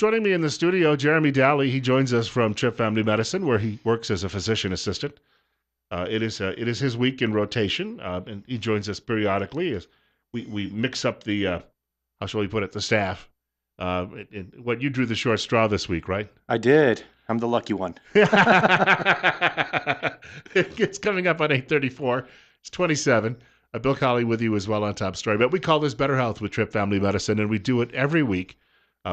Joining me in the studio, Jeremy Daly. He joins us from Tripp Family Medicine, where he works as a physician assistant. It is his week in rotation, and he joins us periodically as we mix up the how shall we put it, the staff. What you drew the short straw this week, right? I did. I'm the lucky one. It's coming up on 8:34. It's 27. Bill Colley with you as well on Top Story. But we call this Better Health with Tripp Family Medicine, and we do it every week.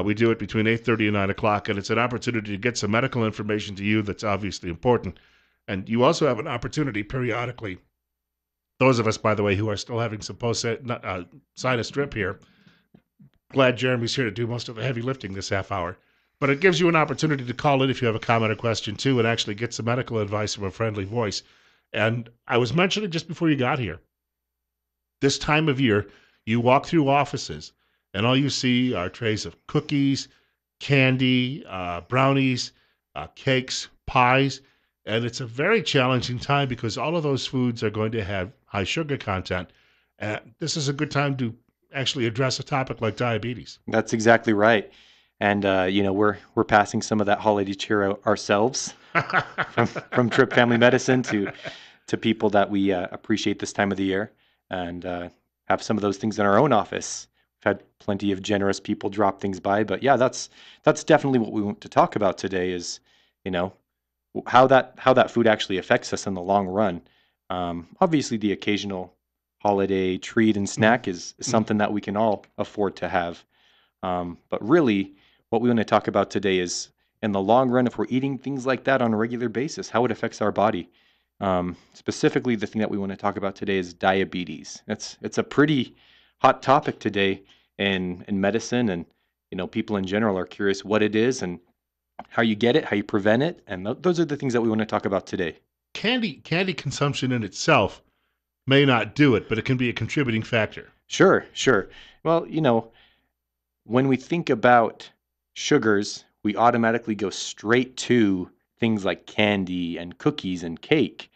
We do it between 8:30 and 9 o'clock, and it's an opportunity to get some medical information to you that's obviously important. And you also have an opportunity periodically, those of us, by the way, who are still having some sinus drip here, glad Jeremy's here to do most of the heavy lifting this half hour. But it gives you an opportunity to call in if you have a comment or question, too, and actually get some medical advice from a friendly voice. And I was mentioning just before you got here, this time of year, you walk through offices, and all you see are trays of cookies, candy, brownies, cakes, pies, and it's a very challenging time because all of those foods are going to have high sugar content. This is a good time to actually address a topic like diabetes. That's exactly right. And we're passing some of that holiday cheer ourselves from Tripp Family Medicine to people that we appreciate this time of the year, and have some of those things in our own office. We've had plenty of generous people drop things by, but yeah, that's definitely what we want to talk about today. Is you know how that food actually affects us in the long run. Obviously, the occasional holiday treat and snack is something that we can all afford to have. But really, what we want to talk about today is in the long run, if we're eating things like that on a regular basis, how it affects our body. Specifically, the thing that we want to talk about today is diabetes. It's a pretty hot topic today in medicine, and people in general are curious what it is and how you get it, how you prevent it, and those are the things that we want to talk about today. Candy consumption in itself may not do it, but it can be a contributing factor. Sure, sure. Well, when we think about sugars, we automatically go straight to things like candy and cookies and cake.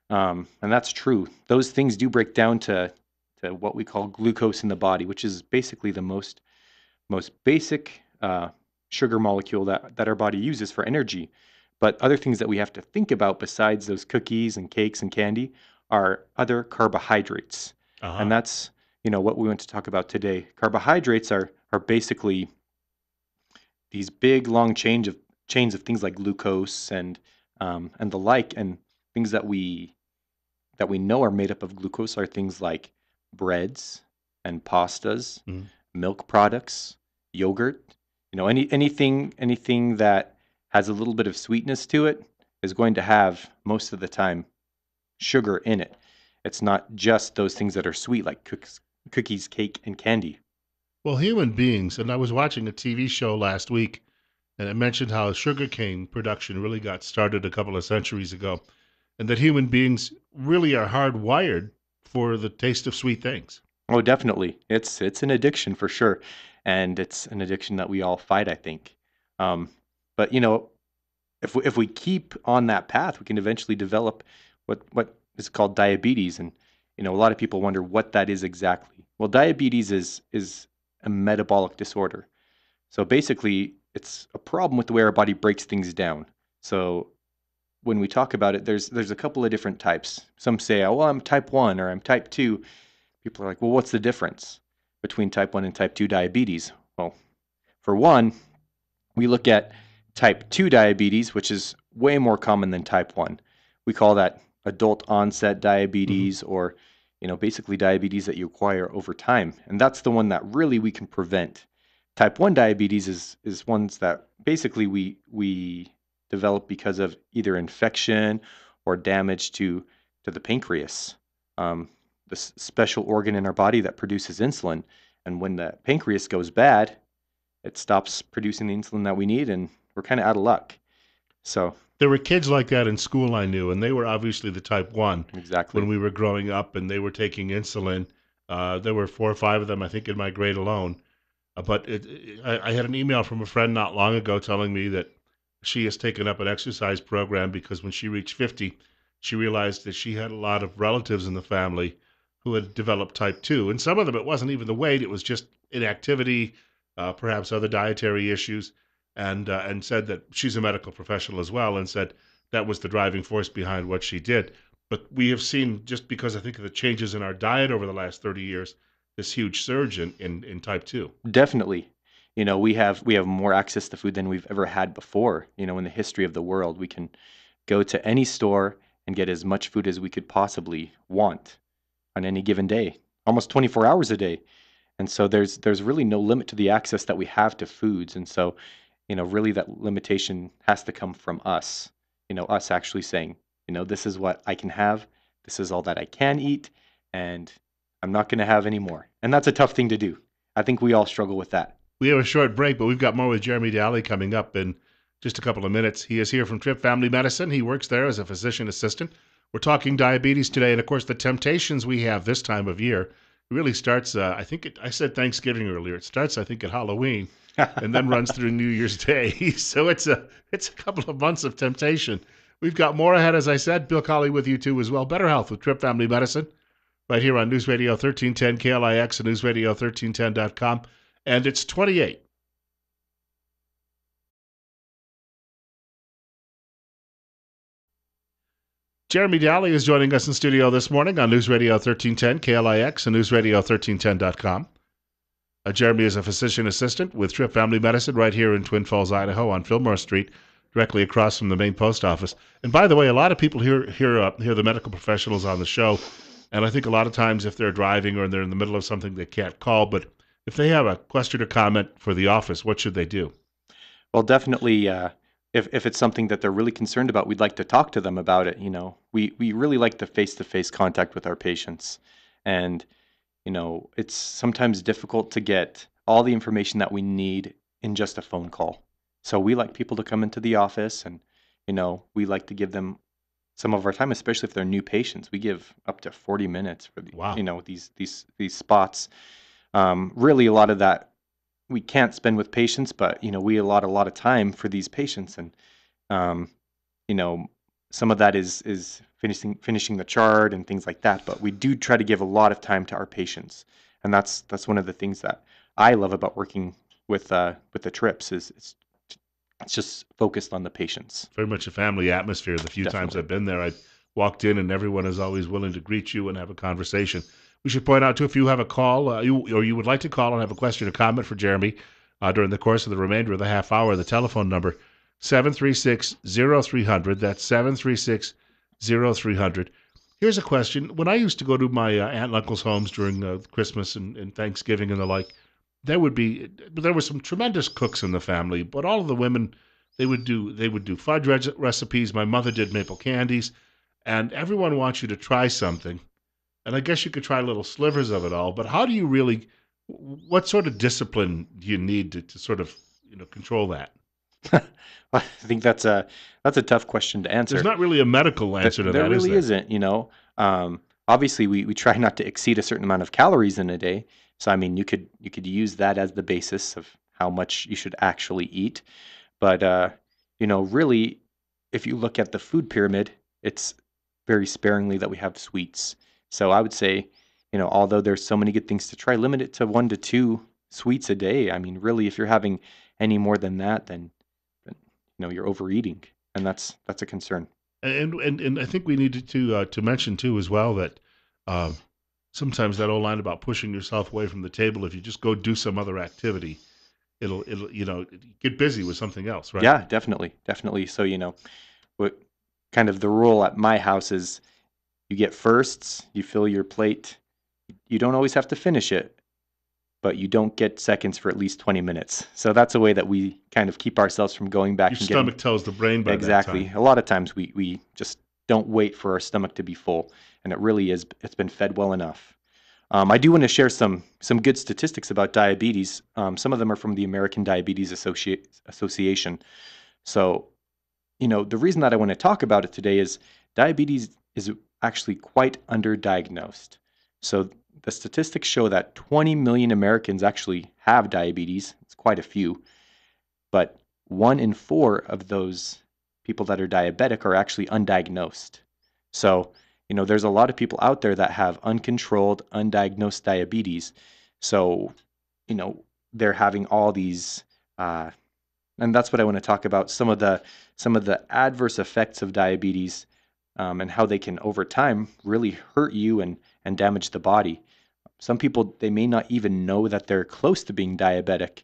And that's true. Those things do break down to what we call glucose in the body, which is basically the most basic sugar molecule that our body uses for energy. But other things that we have to think about besides those cookies and cakes and candy are other carbohydrates. And that's what we want to talk about today. Carbohydrates are basically these big long chains of things like glucose and the like, and things that we know are made up of glucose are things like breads and pastas, milk products, yogurt. Anything that has a little bit of sweetness to it is going to have most of the time sugar in it. It's not just those things that are sweet like cookies, cake, and candy. Well, human beings, and I was watching a TV show last week, and it mentioned how sugarcane production really got started a couple of centuries ago, and that human beings really are hardwired for the taste of sweet things. Oh, definitely. It's an addiction for sure, and it's an addiction that we all fight, I think. But if we keep on that path, we can eventually develop what is called diabetes, and a lot of people wonder what that is exactly. Well, diabetes is a metabolic disorder. So basically, it's a problem with the way our body breaks things down. So when we talk about it, there's a couple of different types. Some say, oh, well, I'm type 1 or I'm type 2. People are like, well, what's the difference between type 1 and type 2 diabetes? Well, for one, we look at type 2 diabetes, which is way more common than type 1. We call that adult onset diabetes, or basically diabetes that you acquire over time. And that's the one that really we can prevent. Type 1 diabetes is ones that basically we develop because of either infection or damage to the pancreas, this special organ in our body that produces insulin. And when the pancreas goes bad, it stops producing the insulin that we need, and we're kind of out of luck. So there were kids like that in school I knew, and they were obviously the type 1 exactly when we were growing up, and they were taking insulin. There were 4 or 5 of them, I think, in my grade alone. But I had an email from a friend not long ago telling me that she has taken up an exercise program because when she reached 50, she realized that she had a lot of relatives in the family who had developed type 2. And some of them, it wasn't even the weight, it was just inactivity, perhaps other dietary issues. and said that she's a medical professional as well, and said that was the driving force behind what she did. But we have seen, just because I think of the changes in our diet over the last 30 years, this huge surge in type 2. Definitely. We have more access to food than we've ever had before. In the history of the world, we can go to any store and get as much food as we could possibly want on any given day, almost 24 hours a day. And so there's really no limit to the access that we have to foods. And so, really that limitation has to come from us. Us actually saying, this is what I can have, this is all that I can eat, and I'm not going to have any more. And that's a tough thing to do. I think we all struggle with that. We have a short break, but we've got more with Jeremy Daly coming up in just a couple of minutes. He is here from Tripp Family Medicine. He works there as a physician assistant. We're talking diabetes today, and of course, the temptations we have this time of year really starts. I said Thanksgiving earlier. It starts, I think, at Halloween, and then runs through New Year's Day. So it's a couple of months of temptation. We've got more ahead, as I said. Bill Colley with you too as well. Better Health with Tripp Family Medicine, right here on News Radio 1310 KLIX and NewsRadio1310.com. And it's 28. Jeremy Daly is joining us in studio this morning on News Radio 1310 KLIX and NewsRadio1310.com. Jeremy is a physician assistant with Tripp Family Medicine right here in Twin Falls, Idaho on Fillmore Street, directly across from the main post office. And by the way, a lot of people hear the medical professionals on the show, and I think a lot of times if they're driving or they're in the middle of something, they can't call. But if they have a question or comment for the office, what should they do? Well, definitely, if it's something that they're really concerned about, we'd like to talk to them about it. We really like the face-to-face contact with our patients. And, it's sometimes difficult to get all the information that we need in just a phone call. So we like people to come into the office and, we like to give them some of our time, especially if they're new patients. We give up to 40 minutes for Wow. these spots. Really, a lot of that we can't spend with patients, but we allot a lot of time for these patients, and um, you know, some of that is finishing the chart and things like that. But we do try to give a lot of time to our patients, and that's one of the things that I love about working with the trips is it's just focused on the patients. Very much a family atmosphere. The few times Definitely. I've been there, I walked in and everyone is always willing to greet you and have a conversation. We should point out, too, if you have a call you would like to call and have a question or comment for Jeremy during the course of the remainder of the half hour, the telephone number, 736-0300. That's 736-0300. Here's a question. When I used to go to my aunt and uncle's homes during Christmas and Thanksgiving and the like, there were some tremendous cooks in the family, but all of the women they would do fudge recipes. My mother did maple candies, and everyone wants you to try something. And I guess you could try little slivers of it all. But how do you really? What sort of discipline do you need to sort of control that? I think that's a tough question to answer. There's not really a medical answer to There that, is really there? isn't. Obviously, we try not to exceed a certain amount of calories in a day. So, I mean, you could use that as the basis of how much you should actually eat. But, really, if you look at the food pyramid, it's very sparingly that we have sweets. So I would say, although there's so many good things to try, limit it to 1 to 2 sweets a day. I mean, really, if you're having any more than that, then you're overeating, and that's a concern. And I think we needed to mention too as well that uh, sometimes that old line about pushing yourself away from the table, if you just go do some other activity, it'll get busy with something else, right? Yeah, definitely, definitely. So, what kind of the rule at my house is you get firsts, you fill your plate. You don't always have to finish it, but you don't get seconds for at least 20 minutes. So that's a way that we kind of keep ourselves from going back Your and getting stomach tells the brain by that exactly. time. A lot of times we just don't wait for our stomach to be full, and it's been fed well enough. I do want to share some good statistics about diabetes. Some of them are from the American Diabetes Association. So, the reason that I want to talk about it today is diabetes is actually quite underdiagnosed. So the statistics show that 20 million Americans actually have diabetes. It's quite a few, but 1 in 4 of those people that are diabetic are actually undiagnosed. So, there's a lot of people out there that have uncontrolled, undiagnosed diabetes. So, they're having all these And that's what I want to talk about, some of the adverse effects of diabetes, and how they can over time really hurt you and damage the body. Some people, they may not even know that they're close to being diabetic,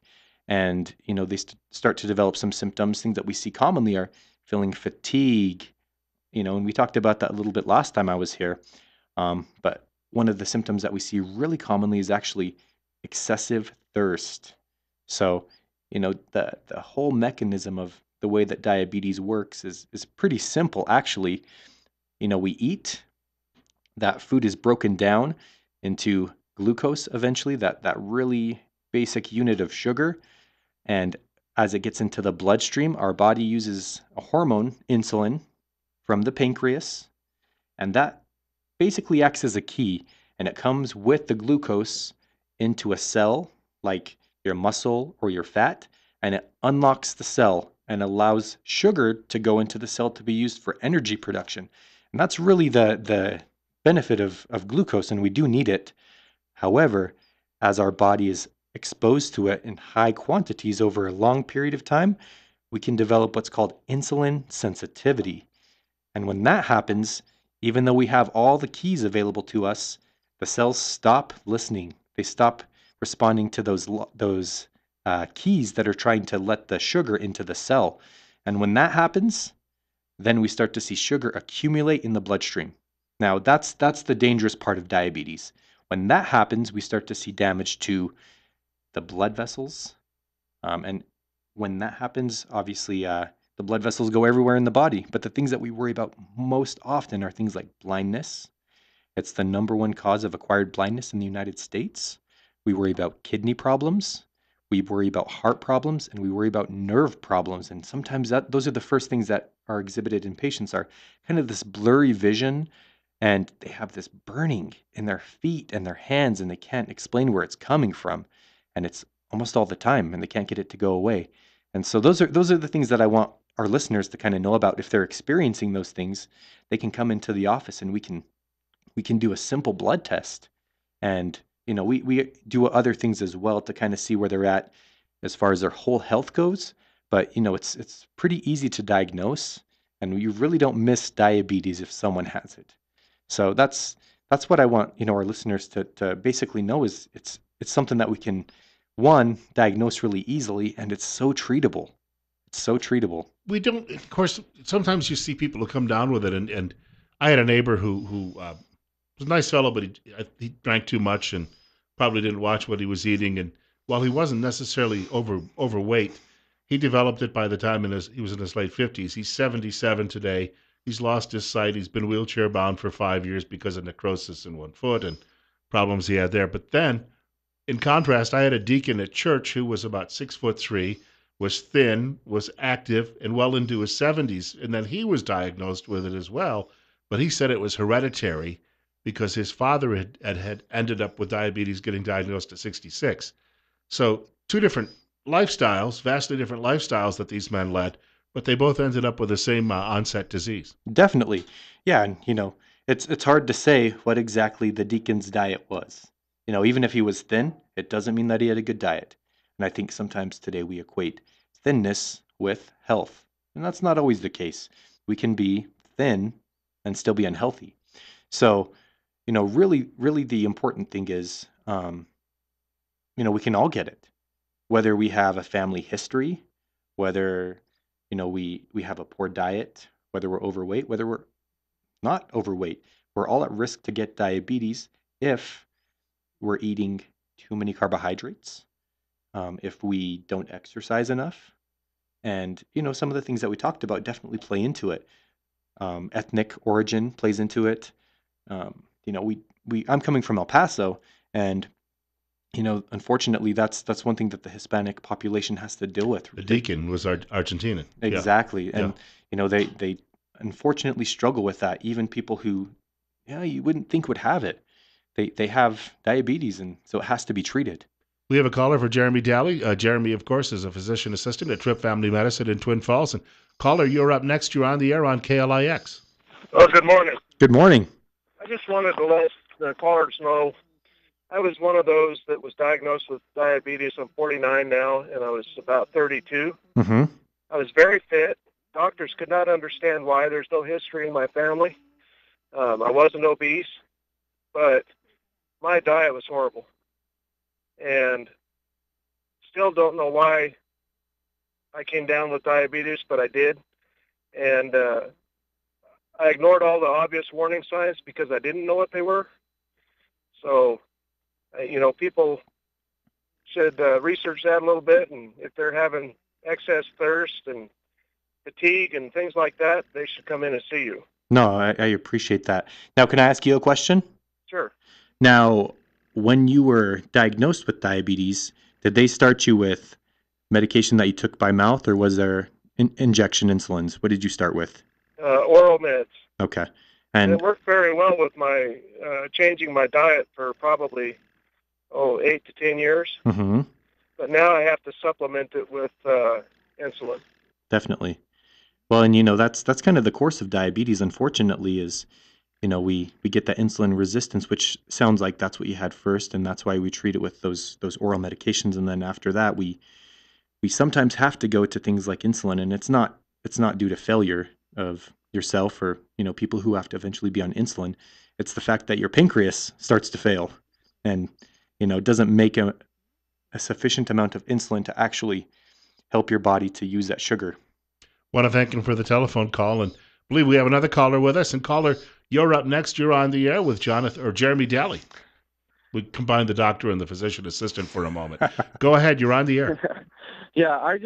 and they start to develop some symptoms. Things that we see commonly are feeling fatigue, and we talked about that a little bit last time I was here. But one of the symptoms that we see really commonly is actually excessive thirst. So, the whole mechanism of the way that diabetes works is pretty simple, actually. We eat, that food is broken down into glucose eventually, that really basic unit of sugar. And as it gets into the bloodstream, our body uses a hormone, insulin, from the pancreas, and that basically acts as a key, and it comes with the glucose into a cell like your muscle or your fat, and it unlocks the cell and allows sugar to go into the cell to be used for energy production. And that's really the benefit of glucose, and we do need it. However, as our body is exposed to it in high quantities over a long period of time, we can develop what's called insulin sensitivity. And when that happens, even though we have all the keys available to us, the cells stop listening. They stop responding to those keys that are trying to let the sugar into the cell. And when that happens, then we start to see sugar accumulate in the bloodstream. Now, that's the dangerous part of diabetes. When that happens, we start to see damage to the blood vessels, and when that happens, obviously, the blood vessels go everywhere in the body. But the things that we worry about most often are things like blindness. It's the number one cause of acquired blindness in the United States. We worry about kidney problems. We worry about heart problems, and we worry about nerve problems. And sometimes those are the first things that are exhibited in patients, are kind of this blurry vision, and they have this burning in their feet and their hands, and they can't explain where it's coming from. And it's almost all the time, and they can't get it to go away. And so those are the things that I want our listeners to kind of know about. If they're experiencing those things, they can come into the office, and we can do a simple blood test. And we do other things as well to kind of see where they're at as far as their whole health goes. But it's pretty easy to diagnose, and you really don't miss diabetes if someone has it. So that's what I want our listeners to basically know, is it's something that we can, one, diagnose really easily, and it's so treatable. It's so treatable. We don't, of course, sometimes you see people who come down with it. And I had a neighbor who was a nice fellow, but he drank too much and probably didn't watch what he was eating. And while he wasn't necessarily overweight, he developed it by the time he was in his late 50s. He's 77 today. He's lost his sight. He's been wheelchair bound for 5 years because of necrosis in one foot and problems he had there. But then, in contrast, I had a deacon at church who was about 6'3", was thin, was active, and well into his 70s. And then he was diagnosed with it as well. But he said it was hereditary because his father had ended up with diabetes, getting diagnosed at 66. So two different lifestyles, vastly different lifestyles that these men led, but they both ended up with the same onset disease. Definitely. Yeah, and it's hard to say what exactly the deacon's diet was. Even if he was thin, it doesn't mean that he had a good diet. And I think sometimes today we equate thinness with health. And that's not always the case. We can be thin and still be unhealthy. So, really, really the important thing is, we can all get it, whether we have a family history, whether, we have a poor diet, whether we're overweight, whether we're not overweight. We're all at risk to get diabetes if we're eating too many carbohydrates, if we don't exercise enough. And, some of the things that we talked about definitely play into it. Ethnic origin plays into it. I'm coming from El Paso, and unfortunately, that's one thing that the Hispanic population has to deal with. The deacon was Argentinian. Exactly, Yeah. and they unfortunately struggle with that. Even people who, yeah, you wouldn't think would have it, they have diabetes, and so it has to be treated. We have a caller for Jeremy Daly. Jeremy, of course, is a physician assistant at Tripp Family Medicine in Twin Falls. And caller, you're up next. You're on the air on KLIX. Oh, good morning. Good morning. I just wanted to let the callers know I was one of those that was diagnosed with diabetes. I'm 49 now, and I was about 32. Mm-hmm. I was very fit. Doctors could not understand why. There's no history in my family. I wasn't obese, but my diet was horrible, and still don't know why I came down with diabetes, but I did. And I ignored all the obvious warning signs because I didn't know what they were. So, people should research that a little bit, and if they're having excess thirst and fatigue and things like that, they should come in and see you. No, I appreciate that. Now, can I ask you a question? Sure. Now, when you were diagnosed with diabetes, did they start you with medication that you took by mouth, or was there injection insulins? What did you start with? Oral meds. Okay. And it And worked very well with my changing my diet for probably 8 to 10 years. mm-hmm, But now I have to supplement it with insulin. definitely. Well, and that's kind of the course of diabetes, unfortunately, is we get that insulin resistance, which sounds like that's what you had first, and that's why we treat it with those oral medications, and then after that we sometimes have to go to things like insulin, and it's not due to failure of yourself or people who have to eventually be on insulin. It's the fact that your pancreas starts to fail, and doesn't make a sufficient amount of insulin to actually help your body to use that sugar. Want to thank him for the telephone call, and believe we have another caller with us. And caller, you're up next. You're on the air with Jonathan or Jeremy Daly. We combined the doctor and the physician assistant for a moment. Go ahead. You're on the air. Yeah, I've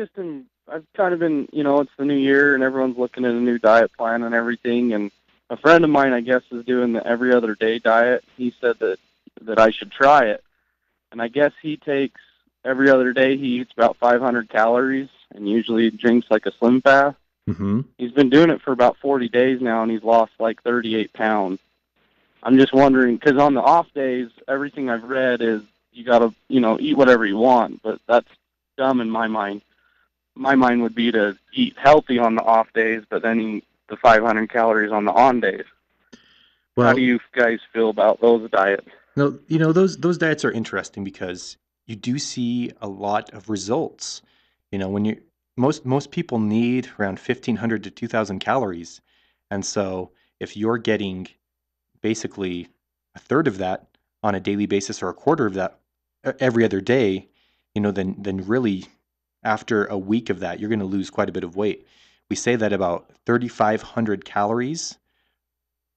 kind of been, it's the new year and everyone's looking at a new diet plan and everything. And a friend of mine, I guess, is doing the every other day diet. He said that I should try it. And I guess he takes every other day, he eats about 500 calories and usually drinks like a Slim Fast. Mm-hmm. He's been doing it for about 40 days now and he's lost like 38 pounds. I'm just wondering, because on the off days, everything I've read is you got to, eat whatever you want, but that's dumb in my mind. My mind would be to eat healthy on the off days, but then eat the 500 calories on the on days. Well, how do you guys feel about those diets? no, those diets are interesting because you do see a lot of results. When you most people need around 1,500 to 2,000 calories, and so if you're getting basically a third of that on a daily basis or a quarter of that every other day, then really after a week of that, you're going to lose quite a bit of weight. We say that about 3,500 calories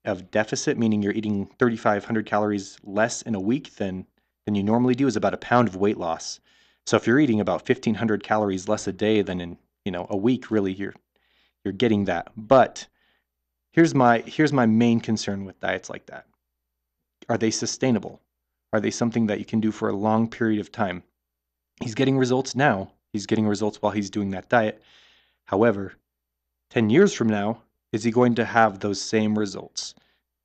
of deficit, meaning you're eating 3,500 calories less in a week than you normally do, is about a pound of weight loss. So if you're eating about 1,500 calories less a day than in a week, really you're getting that. But here's my main concern with diets like that. Are they sustainable? Are they something that you can do for a long period of time? He's getting results now. He's getting results while he's doing that diet. However, 10 years from now, is he going to have those same results?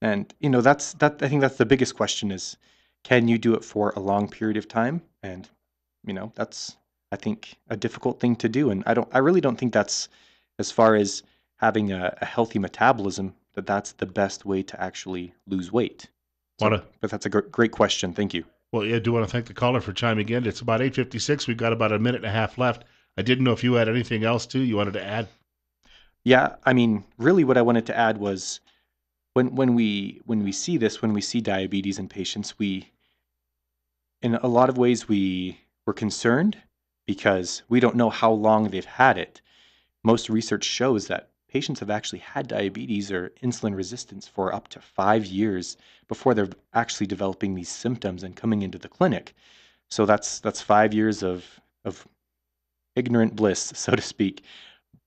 And I think that's the biggest question is, can you do it for a long period of time? And that's, I think, a difficult thing to do. And I really don't think that's, as far as having a healthy metabolism, that's the best way to actually lose weight. So, but that's a great question. Thank you. Well, yeah, I do want to thank the caller for chiming in. It's about 8:56. We've got about a minute and a half left. I didn't know if you had anything else, too, you wanted to add. Yeah, I mean, really what I wanted to add was when we see this, when we see diabetes in patients, in a lot of ways we're concerned because we don't know how long they've had it. Most research shows that patients have actually had diabetes or insulin resistance for up to 5 years before they're actually developing these symptoms and coming into the clinic. So that's 5 years of ignorant bliss, so to speak.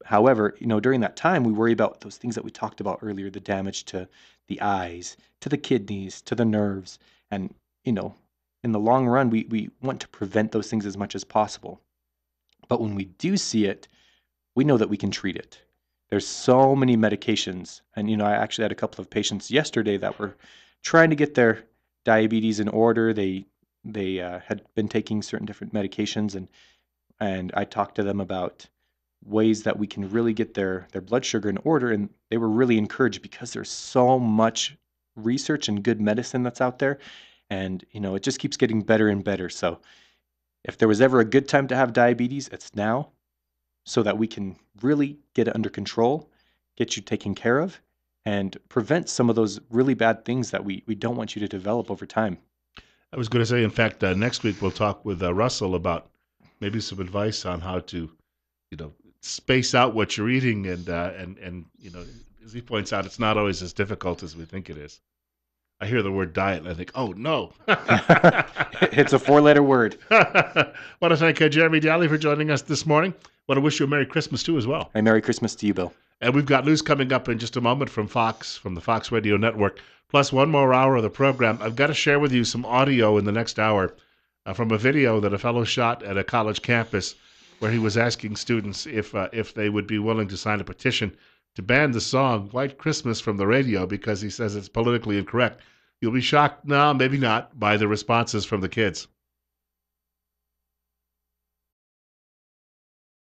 However, during that time, we worry about those things that we talked about earlier, the damage to the eyes, to the kidneys, to the nerves. And, in the long run, we want to prevent those things as much as possible. But when we do see it, we know that we can treat it. There's so many medications. And, I actually had a couple of patients yesterday that were trying to get their diabetes in order. They had been taking certain different medications, and I talked to them about ways that we can really get their blood sugar in order, and they were really encouraged because there's so much research and good medicine that's out there, And, it just keeps getting better and better. So if there was ever a good time to have diabetes, it's now, so that we can really get it under control, get you taken care of, and prevent some of those really bad things that we don't want you to develop over time. I was going to say, in fact, next week we'll talk with Russell about maybe some advice on how to, space out what you're eating, and as he points out, it's not always as difficult as we think it is. I hear the word diet and I think, oh no. It's a 4-letter word. Want to thank Jeremy Daly for joining us this morning. Want to wish you a Merry Christmas too as well. Hey, Merry Christmas to you, Bill. And we've got news coming up in just a moment from the Fox Radio Network, plus one more hour of the program. I've got to share with you some audio in the next hour from a video that a fellow shot at a college campus where he was asking students if they would be willing to sign a petition to ban the song White Christmas from the radio because he says it's politically incorrect. You'll be shocked, no, maybe not, by the responses from the kids.